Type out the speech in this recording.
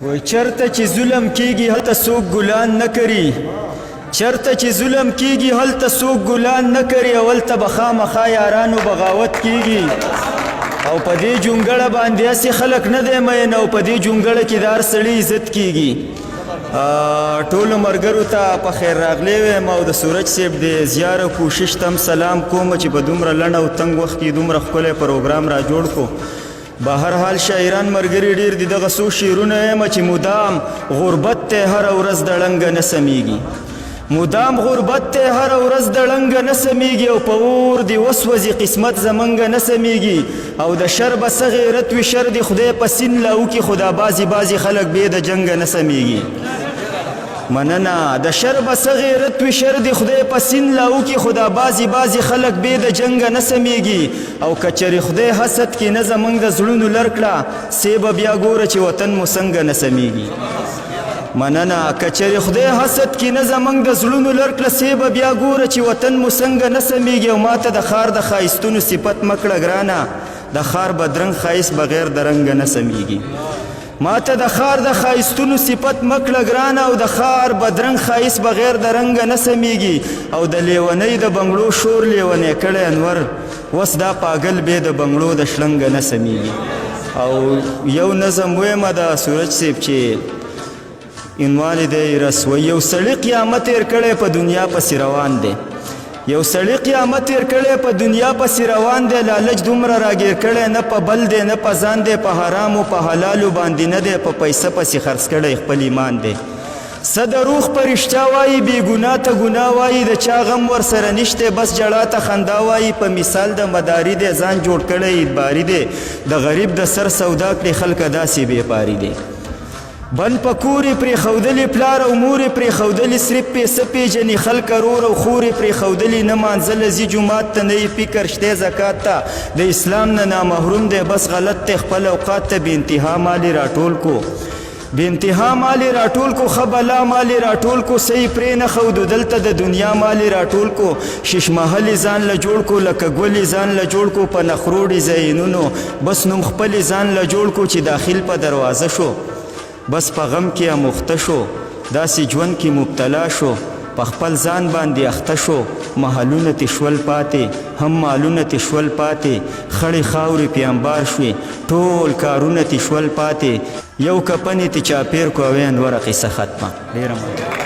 وای چرته چې ظلم کیږي هلته څوک ګلان نه کري، چرته چې ظلم کیږي هلته څوک ګلان نه کري، اولته به خامخا یارانو بغاوت کیږي. او په دې جونګړه باندې هسې خلک نه دی مین، او په دې جونګړه کې د هر سړي عزت کیږي. ټولو ملګرو ته په خیر راغلی ویم او د سورج صاحب د زیار او کوشش ته هم سلام کوم چې په دومره لنډ او تنګ وخت کې دومره ښکلی پروګرام را جوړ کو. به هر حال شاعران ملګري ډېر دي، دغه څو شعرونه یم چې مدام غربت ته هره ورځ د ړنګه نه سمیږي، مدام غربت ته هره ورځ د ړنګه نه سمیږي، او په اور دې وسوځي قسمت زمونږه نه سمیږي. او د شر به څه غیرت وي شر دې خدای په سین لا وکړي، خو دا بعضې خلک بې د جنګه نه سمیږي. مننه د شر به څه غیرت وي شر دې خدای په سین لا وکړي، خو دا بعضې خلک بې د جنګه نه سمیږي. او که چرې خدای حسد کې نه زمونږ د زړونو لر کړه، سی به بیا ګوره چې وطن مو څنګه نه سمیږي. مننه که چرې خدای حسد کې نه زمونږ د زړونو لر کړه، سی به بیا ګوره چې وطن مو څنګه نه سمیږي. او ما ته د ښار د ښایستونو صفت مه کړه ګرانه، د ښار بدرنګ ښایست بغیر د رنګه نه سمیږي. ما ته د ښار د ښایستونو صفت مه کړه ګرانه، او د ښار بدرنګ ښایست بغیر د رنګه نه سمیږي. او د لیونۍ د بنګړو شور لیونی کړی انور، وس دا پاگل بې د بنګړو د شلنګه نه سمیږي. او یو نظم ویمه د سورج صاحب چې عنوان دی رسوي. یو سړي قیامت تیر کړی په دنیا پسې روان دی، یو سړي قیامت تیر کړی په دنیا پسې روان دی، لالچ دومره راګیر کړی نه په بل دی نه په ځان دی، په حرامو په حلالو باندې نه دی، په پیسه پسې خرڅ کړی خپل ایمان دی. څه د روح په رښتیا وایي بې ګناه ته ګناه وایي، د چا غم ورسره نشته بس جړا ته خندا وایي. په مثال د مداري دی ځان جوړ کړی اعتباري دی، د غریب د سر سودا کړي خلکه داسې بېپاري دی. بن پکورې پرې ښودلې پلار او مورې پرې ښودلې، صرف پیسه پیژني خلک رور او خورې پرې ښودلې، نه مانځله ځي جومات ته نه یې فکر شته زکات ته، د اسلام نه نامحروم دی بس غلط دی خپل اوقات ته بې انتها مالې راټول کو، بې انتها مالې راټول کو، ښه بلا مالې راټول کو، صحیح پرې نه ښودو دلته د دنیا مالې راټول کو. شیش محلې ځان له جوړ کو، لکه ګلې ځان له جوړ کو، په نخرو ډیزاینونو بس نوم خپلې ځان له جوړ کو، چې داخل په دروازه شو بس په غم کې اموخته شو، داسې ژوند کې مبتلا شو، په خپل ځان باندې اخته شو. محلونه تې شول پاتې هم مالونه تې شول پاتې، خړې خاورې پې انبار شوې ټول کارونه تې شول پاتې، یو کپن یې تې چاپېر کو او انوره قصه ختمه. ډېره مننه.